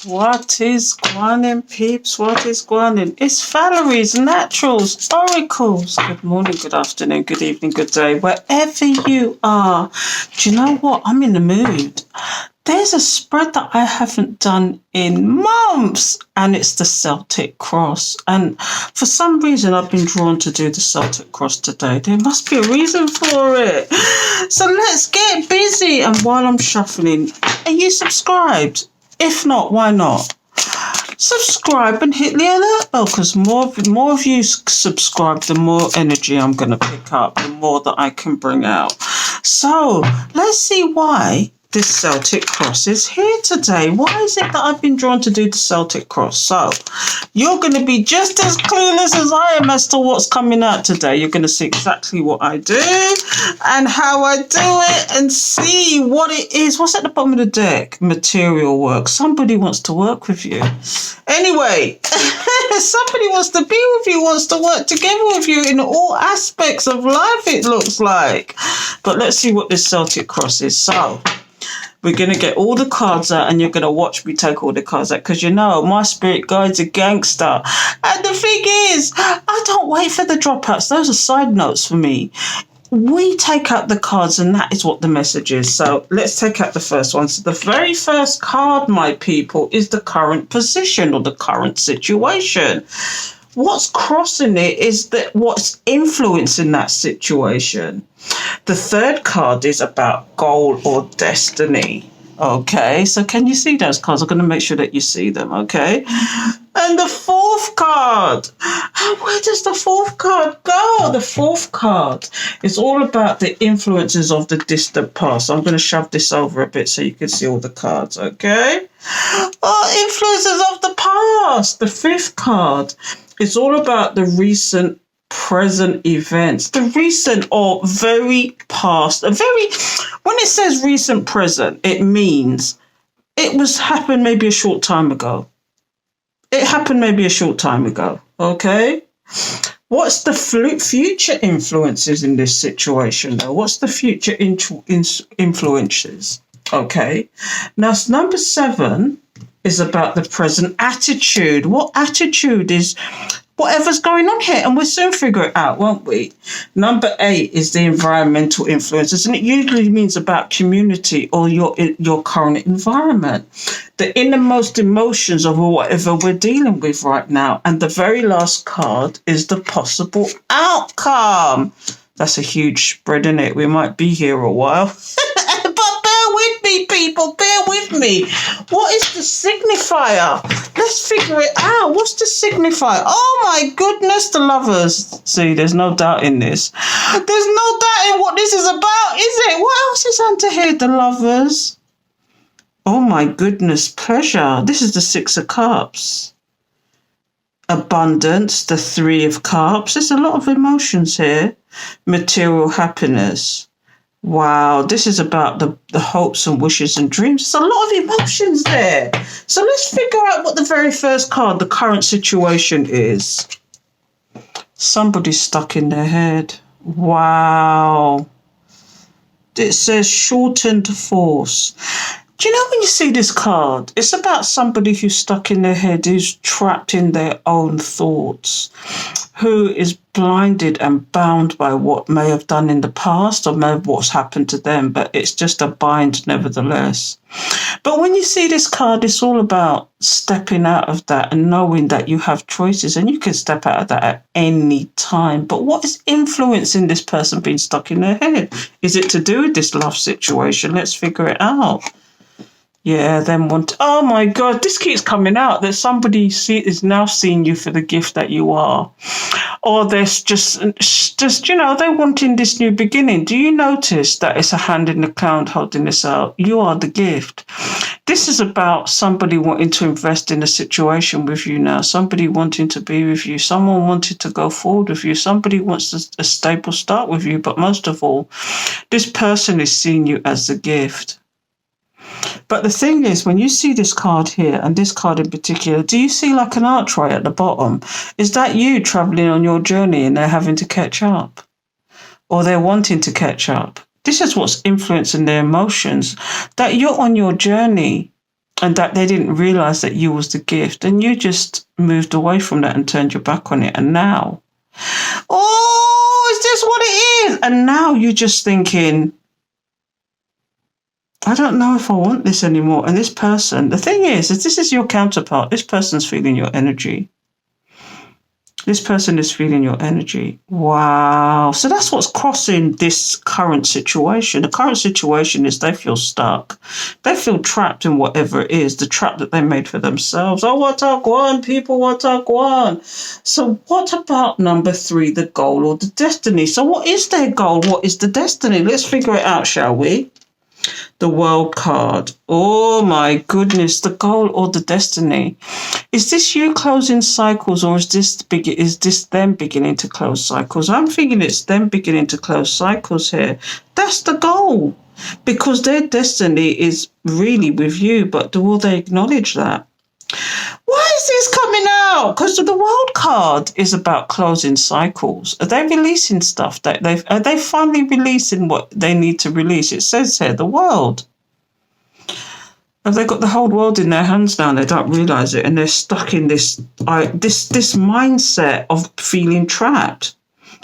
What is going on, peeps? What is going on? It's Valerie's Naturals Oracles. Good morning, good afternoon, good evening, good day, wherever you are. Do you know what? I'm in the mood. There's a spread that I haven't done in months, and it's the Celtic Cross. And for some reason, I've been drawn to do the Celtic Cross today. There must be a reason for it. So let's get busy. And while I'm shuffling, are you subscribed? If not, why not? Subscribe and hit the alert bell, because more of you subscribe, the more energy I'm going to pick up, the more that I can bring out. So let's see why this Celtic Cross is here today. Why is it that I've been drawn to do the Celtic Cross? So you're going to be just as clueless as I am as to what's coming out today. You're going to see exactly what I do and how I do it and see what it is. What's at the bottom of the deck? Material work. Somebody wants to work with you. Anyway, somebody wants to be with you, wants to work together with you in all aspects of life, it looks like. But let's see what this Celtic Cross is. So we're going to get all the cards out and you're going to watch me take all the cards out, because you know my spirit guide's a gangster. And the thing is, I don't wait for the dropouts. Those are side notes for me. We take out the cards and that is what the message is. So let's take out the first one. So the very first card, my people, is the current position or the current situation. What's crossing it is that what's influencing that situation. The third card is about goal or destiny. Okay, so can you see those cards? I'm going to make sure that you see them, okay? And the fourth card, where does the fourth card go? The fourth card is all about the influences of the distant past. So I'm going to shove this over a bit so you can see all the cards, okay? Influences of the past. The fifth card is all about the recent present events, the recent or very past, when it says recent present, it means it was happened maybe a short time ago. It happened maybe a short time ago, okay? What's the future influences in this situation, though? What's the future influences? Okay. Now, number 7 is about the present attitude. What attitude is whatever's going on here? And we'll soon figure it out, won't we? Number 8 is the environmental influences, and it usually means about community or your current environment, the innermost emotions of whatever we're dealing with right now. And the very last card is the possible outcome. That's a huge spread, isn't it? We might be here a while. But bear with me, people. Bear with me. What is the signifier? Let's figure it out. What's the signifier? Oh, my goodness, the Lovers. See, there's no doubt in this. There's no doubt in what this is about, is it? What else is under here? The Lovers. Oh, my goodness, pleasure. This is the 6 of Cups. Abundance, the 3 of Cups. There's a lot of emotions here. Material happiness. Wow, this is about the hopes and wishes and dreams. There's a lot of emotions there. So let's figure out what the very first card, the current situation, is. Somebody's stuck in their head. Wow. It says shortened force. Do you know when you see this card, it's about somebody who's stuck in their head, who's trapped in their own thoughts, who is blinded and bound by what may have done in the past or may have what's happened to them, but it's just a bind nevertheless. But when you see this card, it's all about stepping out of that and knowing that you have choices and you can step out of that at any time. But what is influencing this person being stuck in their head? Is it to do with this love situation? Let's figure it out. Yeah, then oh my God, this keeps coming out that somebody is now seeing you for the gift that you are. Or there's just, they're wanting this new beginning. Do you notice that it's a hand in the cloud holding this out? You are the gift. This is about somebody wanting to invest in a situation with you now, somebody wanting to be with you, someone wanting to go forward with you, somebody wants a stable start with you. But most of all, this person is seeing you as the gift. But the thing is, when you see this card here, and this card in particular, do you see like an archway at the bottom? Is that you traveling on your journey and they're having to catch up? Or they're wanting to catch up? This is what's influencing their emotions, that you're on your journey and that they didn't realize that you was the gift, and you just moved away from that and turned your back on it. And now, oh, is this what it is? And now you're just thinking, I don't know if I want this anymore. And this person, the thing is this is your counterpart. This person's feeling your energy. This person is feeling your energy. Wow. So that's what's crossing this current situation. The current situation is they feel stuck. They feel trapped in whatever it is, the trap that they made for themselves. Oh, what a one, people, what a one. So what about number 3, the goal or the destiny? So what is their goal? What is the destiny? Let's figure it out, shall we? The World card. Oh my goodness, the goal or the destiny. Is this you closing cycles, or is this them beginning to close cycles? I'm thinking it's them beginning to close cycles here. That's the goal, because their destiny is really with you, but will they acknowledge that? Why is this coming out? Because the World card is about closing cycles. Are they releasing stuff that are they finally releasing what they need to release? It says here, the world. Have they got the whole world in their hands now and they don't realise it, and they're stuck in this mindset of feeling trapped?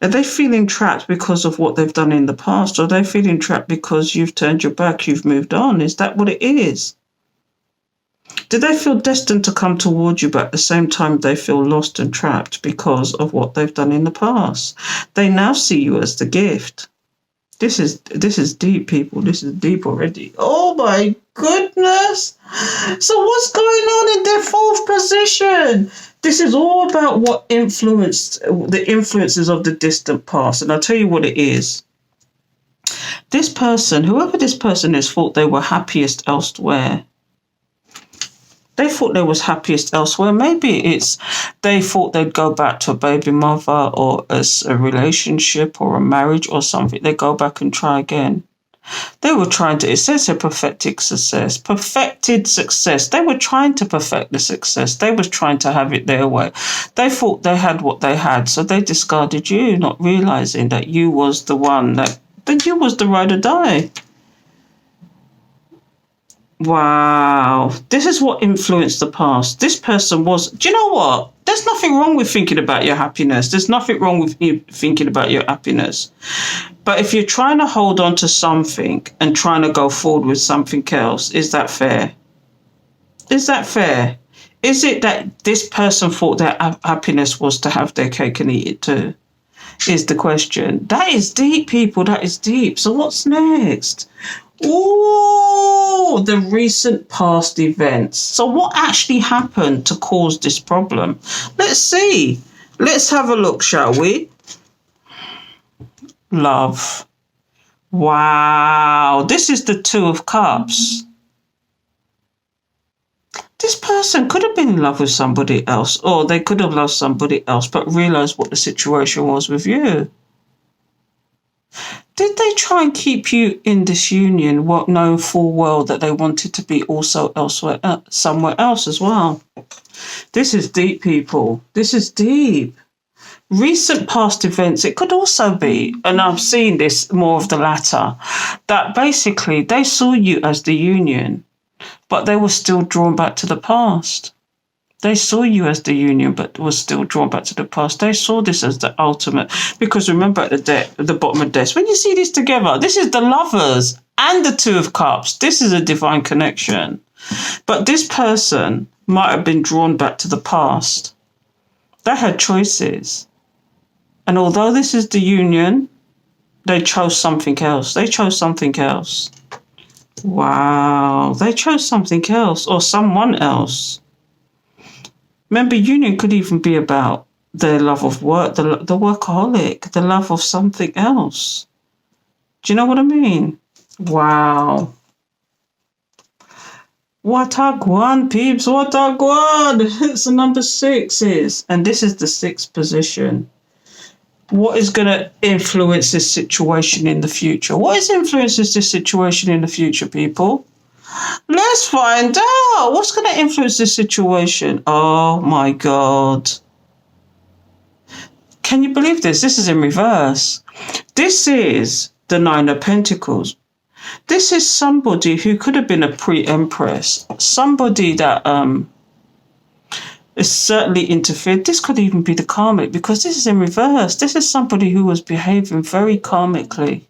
Are they feeling trapped because of what they've done in the past, or are they feeling trapped because you've turned your back, you've moved on? Is that what it is? Do they feel destined to come towards you, but at the same time they feel lost and trapped because of what they've done in the past? They now see you as the gift. This is deep, people. This is deep already. Oh my goodness. So what's going on in their 4th position? This is all about what influenced the influences of the distant past. And I'll tell you what it is. This person, whoever this person is, thought they were happiest elsewhere. They thought they was happiest elsewhere. Maybe they thought they'd go back to a baby mother or as a relationship or a marriage or something. They go back and try again. They were trying to, it says here, perfected success. They were trying to perfect the success. They was trying to have it their way. They thought they had what they had, so they discarded you, not realizing that you was the one, that you was the ride or die. Wow, this is what influenced the past. This person was, do you know what? There's nothing wrong with thinking about your happiness. There's nothing wrong with you thinking about your happiness. But if you're trying to hold on to something and trying to go forward with something else, is that fair? Is that fair? Is it that this person thought their happiness was to have their cake and eat it too? Is the question. That is deep, people. That is deep. So what's next? Oh, the recent past events. So what actually happened to cause this problem? Let's see. Let's have a look, shall we? Love. Wow. This is the 2 of Cups. This person could have been in love with somebody else, or they could have loved somebody else, but realised what the situation was with you. Did they try and keep you in this union, knowing full well that they wanted to be also elsewhere, somewhere else as well? This is deep, people. This is deep. Recent past events, it could also be, and I'm seeing this more of the latter, that basically they saw you as the union, but they were still drawn back to the past. They saw you as the union, but was still drawn back to the past. They saw this as the ultimate. Because remember at the bottom of the desk, when you see this together, this is the Lovers and the 2 of Cups. This is a divine connection. But this person might have been drawn back to the past. They had choices. And although this is the union, they chose something else. They chose something else. Wow. They chose something else or someone else. Remember, union could even be about their love of work, the workaholic, the love of something else. Do you know what I mean? Wow. What a guan, peeps, what a guan. It's the number 6 is, and this is the 6th position. What is going to influence this situation in the future? What is influences this situation in the future, people? Let's find out. What's going to influence this situation? Oh my God. Can you believe this? This is in reverse. This is the 9 of Pentacles. This is somebody who could have been a pre-empress, somebody that is certainly interfered. This could even be the karmic, because this is in reverse. This is somebody who was behaving very karmically.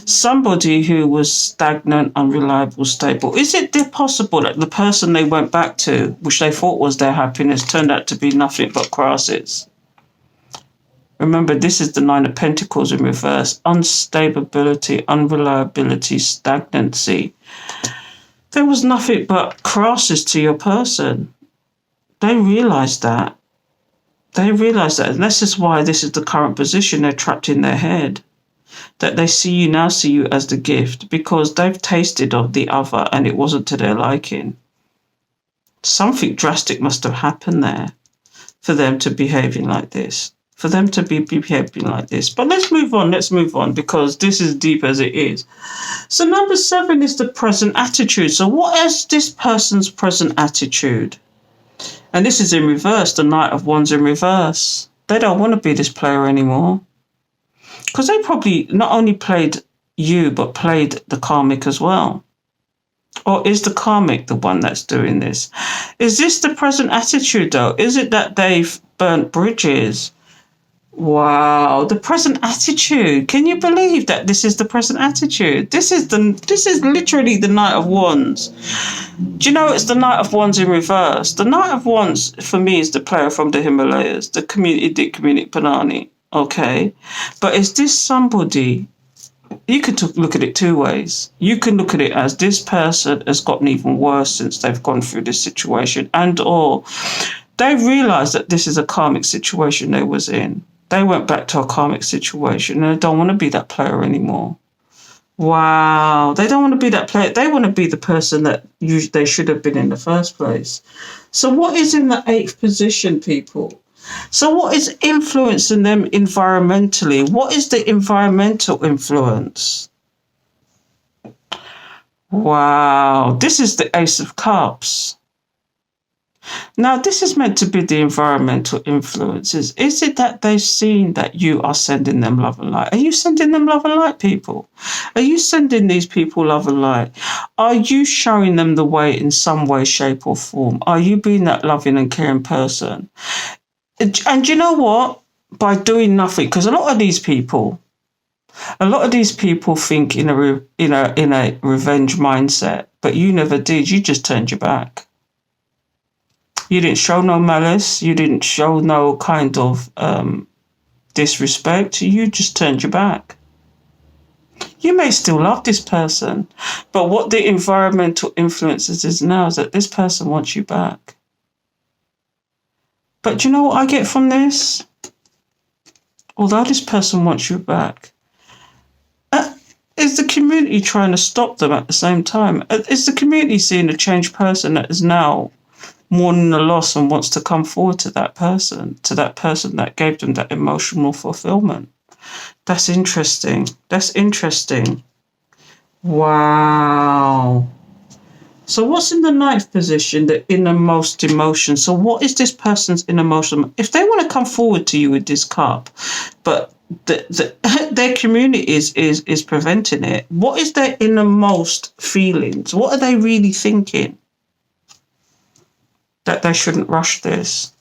Somebody who was stagnant, unreliable, stable. Is it possible that the person they went back to, which they thought was their happiness, turned out to be nothing but crosses? Remember, this is the Nine of Pentacles in reverse. Unstability, unreliability, stagnancy. There was nothing but crosses to your person. They realised that. And this is why this is the current position. They're trapped in their head. That they see you as the gift, because they've tasted of the other and it wasn't to their liking. Something drastic must have happened there for them to behaving like this. But let's move on, because this is deep as it is. So number 7 is the present attitude. So what is this person's present attitude? And this is in reverse, the Knight of Wands in reverse. They don't want to be this player anymore. Because they probably not only played you, but played the karmic as well. Or is the karmic the one that's doing this? Is this the present attitude, though? Is it that they've burnt bridges? Wow, the present attitude. Can you believe that this is the present attitude? This is literally the Knight of Wands. Do you know it's the Knight of Wands in reverse? The Knight of Wands, for me, is the player from the Himalayas, the community Panani. Okay, but is this somebody? You could look at it two ways. You can look at it as this person has gotten even worse since they've gone through this situation, and or they realised that this is a karmic situation they was in. They went back to a karmic situation and they don't want to be that player anymore. Wow, they don't want to be that player. They want to be the person that they should have been in the first place. So what is in the 8th position, people? So what is influencing them environmentally? What is the environmental influence? Wow, this is the Ace of Cups. Now, this is meant to be the environmental influences. Is it that they've seen that you are sending them love and light? Are you sending them love and light, people? Are you sending these people love and light? Are you showing them the way in some way, shape or form? Are you being that loving and caring person? And you know what? By doing nothing, because a lot of these people think in a revenge mindset, but you never did. You just turned your back. You didn't show no malice. You didn't show no kind of disrespect. You just turned your back. You may still love this person, but what the environmental influences is now is that this person wants you back. But do you know what I get from this? Although this person wants you back, is the community trying to stop them at the same time? Is the community seeing a changed person that is now mourning the loss and wants to come forward to that person that gave them that emotional fulfillment? That's interesting. Wow. So what's in the 9th position, the innermost emotion? So what is this person's inner emotion? If they want to come forward to you with this cup, but their community is preventing it, what is their innermost feelings? What are they really thinking? That they shouldn't rush this.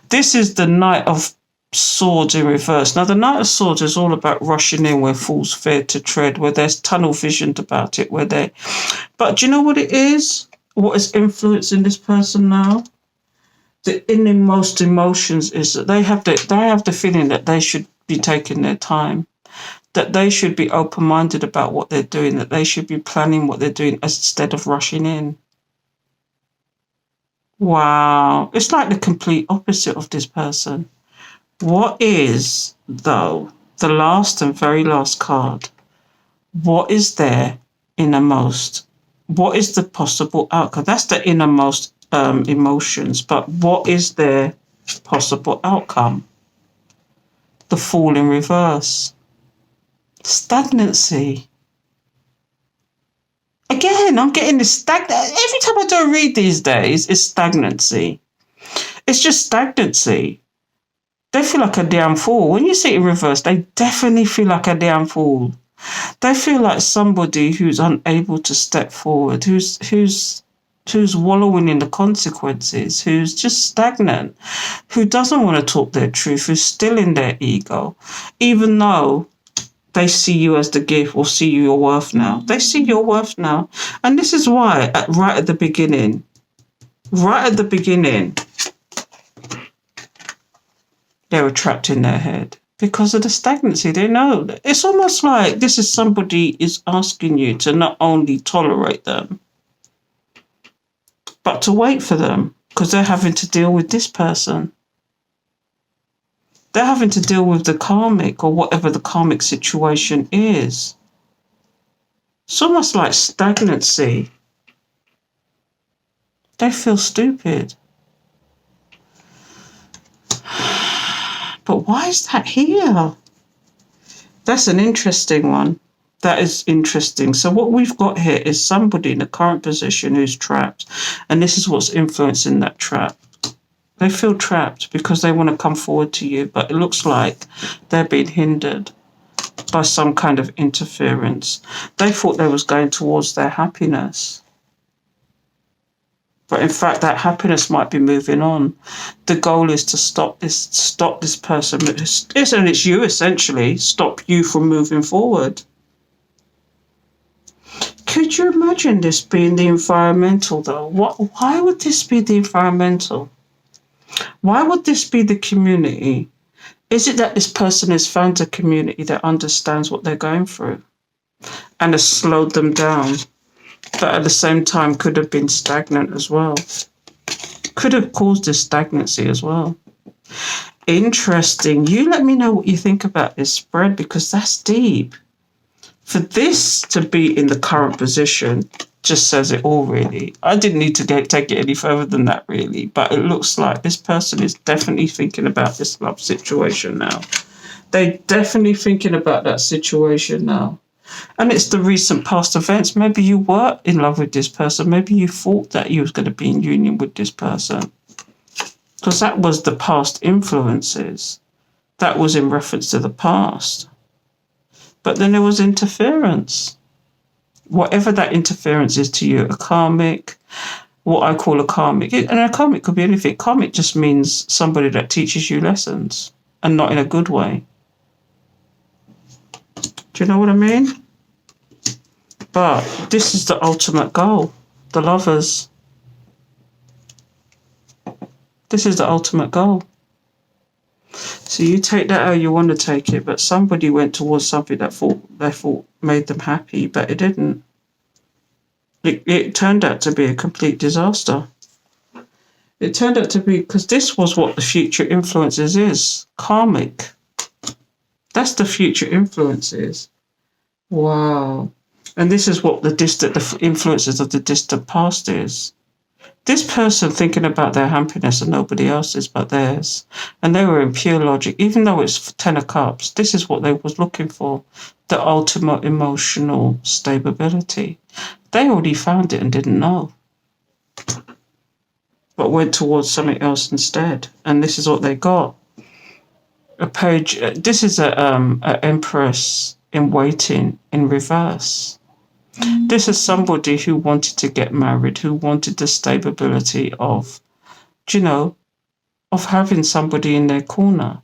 This is the Knight of Swords in reverse. Now, the Knight of Swords is all about rushing in where fools fear to tread, where there's tunnel visioned about it, But do you know what it is? What is influencing this person now? The innermost emotions is that they have the feeling that they should be taking their time, that they should be open-minded about what they're doing, that they should be planning what they're doing instead of rushing in. Wow. It's like the complete opposite of this person. What is, though, the last and very last card? What is their innermost? What is the possible outcome? That's the innermost emotions. But what is their possible outcome? The Fool in reverse. Stagnancy. Again, I'm getting this stagnant. Every time I do a read these days, it's stagnancy. It's just stagnancy. They feel like a damn fool. When you see it in reverse, they definitely feel like a damn fool. They feel like somebody who's unable to step forward, who's wallowing in the consequences, who's just stagnant, who doesn't want to talk their truth, who's still in their ego, even though they see you as the gift or see your worth now. They see your worth now. And this is why, right at the beginning, they were trapped in their head because of the stagnancy. They know. It's almost like this is somebody is asking you to not only tolerate them, but to wait for them because they're having to deal with this person. They're having to deal with the karmic or whatever the karmic situation is. It's almost like stagnancy. They feel stupid. But why is that here? That's an interesting one. That is interesting. So what we've got here is somebody in a current position who's trapped. And this is what's influencing that trap. They feel trapped because they want to come forward to you, but it looks like they're being hindered by some kind of interference. They thought they was going towards their happiness. But in fact, that happiness might be moving on. The goal is to stop this person. It's you, essentially. Stop you from moving forward. Could you imagine this being the environmental, though? Why would this be the environmental? Why would this be the community? Is it that this person has found a community that understands what they're going through and has slowed them down, but at the same time could have been stagnant as well? Could have caused this stagnancy as well. Interesting. You let me know what you think about this spread, because that's deep. For this to be in the current position just says it all, really. I didn't need to take it any further than that, really. But it looks like this person is definitely thinking about this love situation now. They're definitely thinking about that situation now. And it's the recent past events. Maybe you were in love with this person. Maybe you thought that you was going to be in union with this person. Because that was the past influences. That was in reference to the past. But then there was interference. Whatever that interference is to you, a karmic, what I call a karmic. And a karmic could be anything. Karmic just means somebody that teaches you lessons and not in a good way. Do you know what I mean? But this is the ultimate goal. The lovers. This is the ultimate goal. So you take that how you want to take it, but somebody went towards something that they thought made them happy, but it didn't. It turned out to be a complete disaster. It turned out to be, because this was what the future influences is. Karmic. That's the future influences. Wow. And this is what the influences of the distant past is. This person thinking about their happiness and nobody else's but theirs. And they were in pure logic. Even though it's 10 of Cups, this is what they was looking for. The ultimate emotional stability. They already found it and didn't know. But went towards something else instead. And this is what they got. A page. This is a Empress in waiting in reverse. This is somebody who wanted to get married, who wanted the stability of, of having somebody in their corner.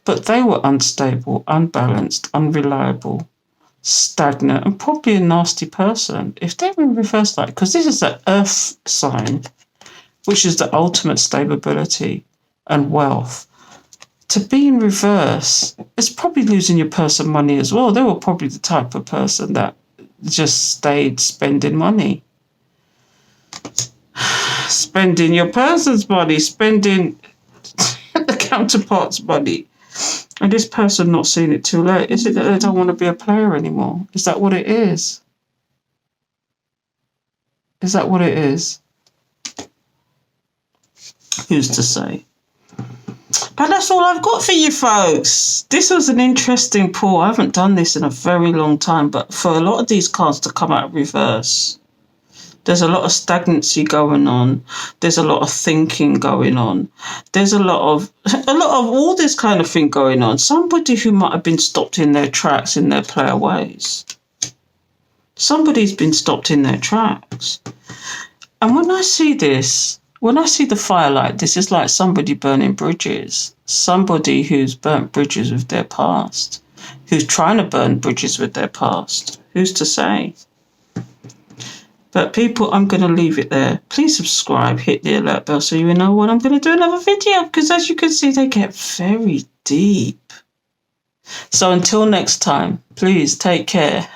But they were unstable, unbalanced, unreliable, stagnant, and probably a nasty person. If they were in reverse, because this is an earth sign, which is the ultimate stability and wealth. To be in reverse, it's probably losing your person money as well. They were probably the type of person that just stayed spending money. Spending your person's money, spending the counterpart's money. And this person not seeing it too late. Is it that they don't want to be a player anymore? Is that what it is? Is that what it is? Who's to say? But that's all I've got for you folks. This was an interesting pull. I haven't done this in a very long time, but for a lot of these cards to come out reverse, There's a lot of stagnancy going on. There's a lot of thinking going on. There's a lot of all this kind of thing going on. Somebody who might have been stopped in their tracks in their player ways. Somebody's been stopped in their tracks. And when I see this, when I see the fire like this, it's like somebody burning bridges. Somebody who's burnt bridges with their past. Who's trying to burn bridges with their past. Who's to say? But people, I'm going to leave it there. Please subscribe, hit the alert bell so you know when I'm going to do another video. Because as you can see, they get very deep. So until next time, please take care.